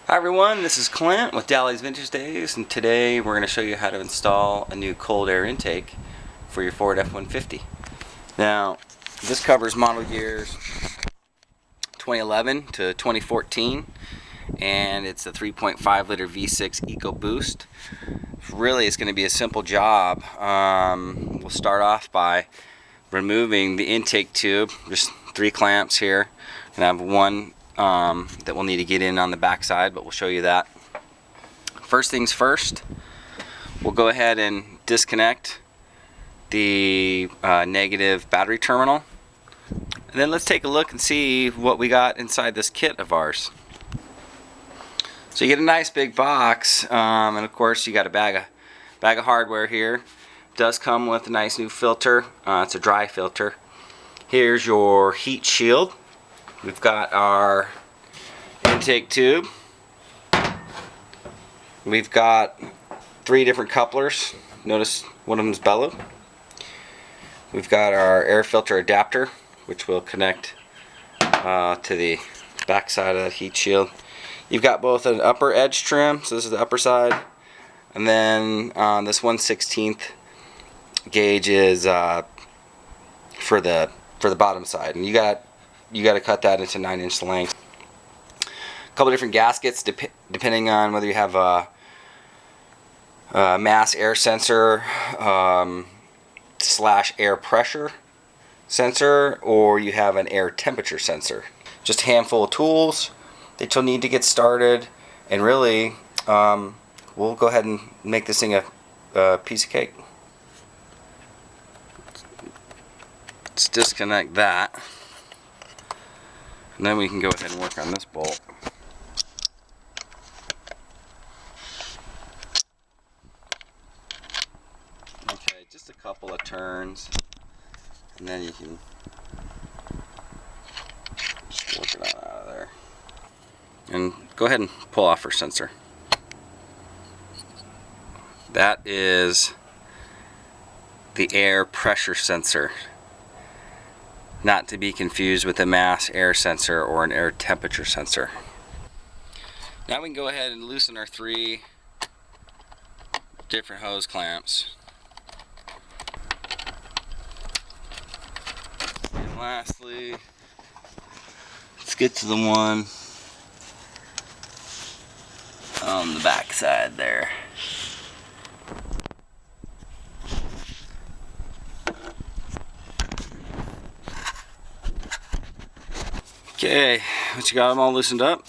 Hi everyone, this is Clint with Dally's Vintage Days, and today we're going to show you how to install a new cold air intake for your Ford F-150. Now, this covers model years 2011 to 2014, and it's a 3.5 liter V6 Ecoboost. Really, it's going to be a simple job. We'll start off by removing the intake tube. Just 3 clamps here, and I have one that we'll need to get in on the back side, but we'll show you that. First things first, we'll go ahead and disconnect the negative battery terminal, and then let's take a look and see what we got inside this kit of ours. So you get a nice big box, and of course you got a bag of hardware here. It does come with a nice new filter. It's a dry filter. Here's your heat shield. We've got our intake tube. We've got 3 different couplers. Notice one of them is bellow. We've got our air filter adapter, which will connect to the back side of the heat shield. You've got both an upper edge trim, so this is the upper side, and then this 1/16 gauge is for the bottom side, and you got to cut that into 9-inch lengths. A couple different gaskets depending on whether you have a mass air sensor slash air pressure sensor, or you have an air temperature sensor. Just a handful of tools that you'll need to get started, and really we'll go ahead and make this thing a piece of cake. Let's disconnect that, and then we can go ahead and work on this bolt. Okay, just a couple of turns, and then you can just work it on out of there. And go ahead and pull off our sensor. That is the air pressure sensor, not to be confused with a mass air sensor or an air temperature sensor. Now we can go ahead and loosen our 3 different hose clamps. And lastly, let's get to the one on the back side there. Okay, once you got them all loosened up,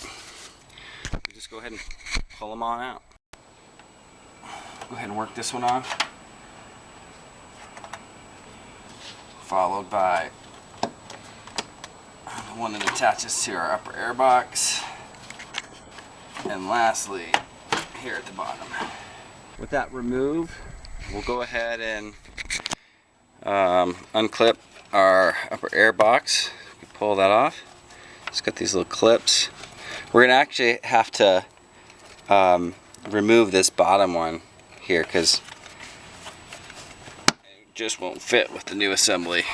you just go ahead and pull them on out. Go ahead and work this one on, followed by the one that attaches to our upper air box, and lastly here at the bottom. With that removed, we'll go ahead and unclip our upper air box. Pull that off. It's got these little clips. We're gonna actually have to remove this bottom one here because it just won't fit with the new assembly.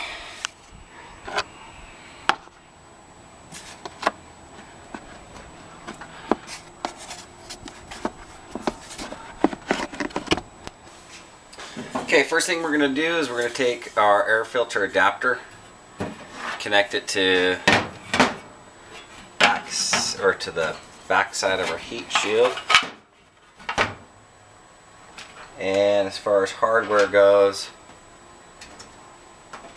Okay, first thing we're going to do is we're going to take our air filter adapter, connect it to the back side of our heat shield. And as far as hardware goes,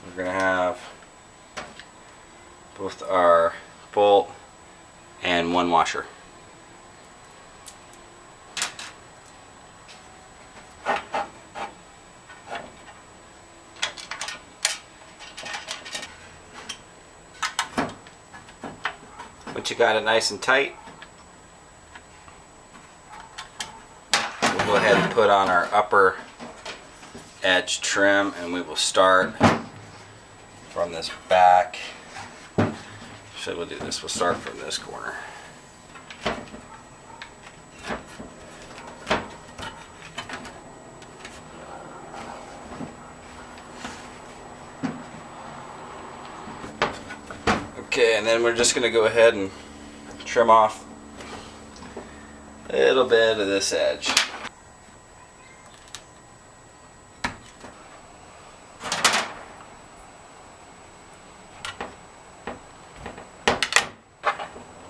we're going to have both our bolt and one washer. Once you got it nice and tight, we'll go ahead and put on our upper edge trim, and we will start from this back. So we'll do this. We'll start from this corner. Okay, and then we're just going to go ahead and trim off a little bit of this edge.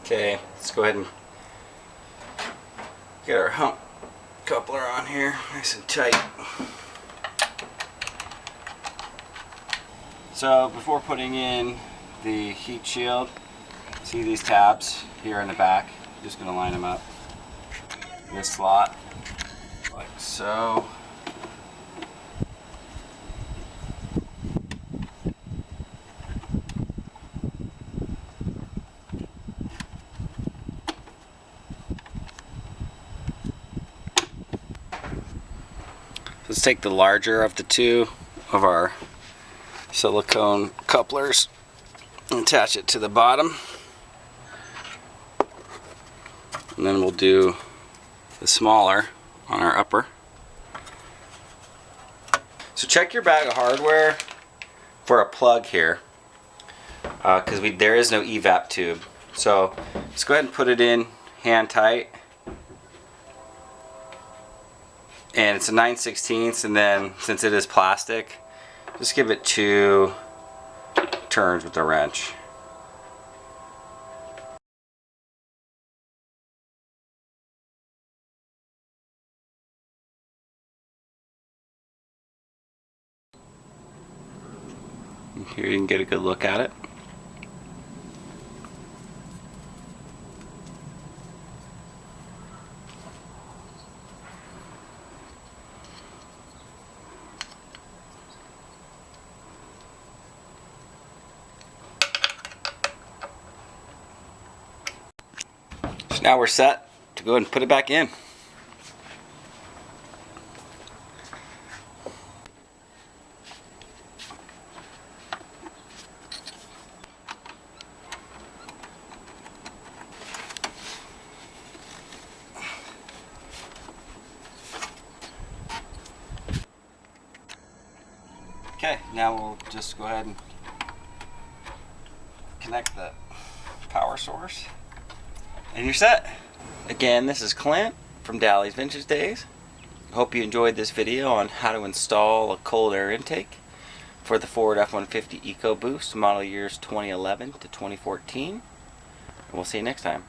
Okay, let's go ahead and get our hump coupler on here nice and tight. So before putting in the heat shield, see these tabs here in the back? I'm just going to line them up in this slot like so. Let's take the larger of the two of our silicone couplers and attach it to the bottom, and then we'll do the smaller on our upper. So check your bag of hardware for a plug here, because there is no evap tube. So let's go ahead and put it in hand tight, and it's a 9/16, and then since it is plastic, just give it 2 turns with the wrench. Here you can get a good look at it. So now we're set to go ahead and put it back in. Okay, now we'll just go ahead and connect the power source, and you're set. Again, this is Clint from Dally's Vintage Days. Hope you enjoyed this video on how to install a cold air intake for the Ford F-150 Ecoboost model years 2011 to 2014. And we'll see you next time.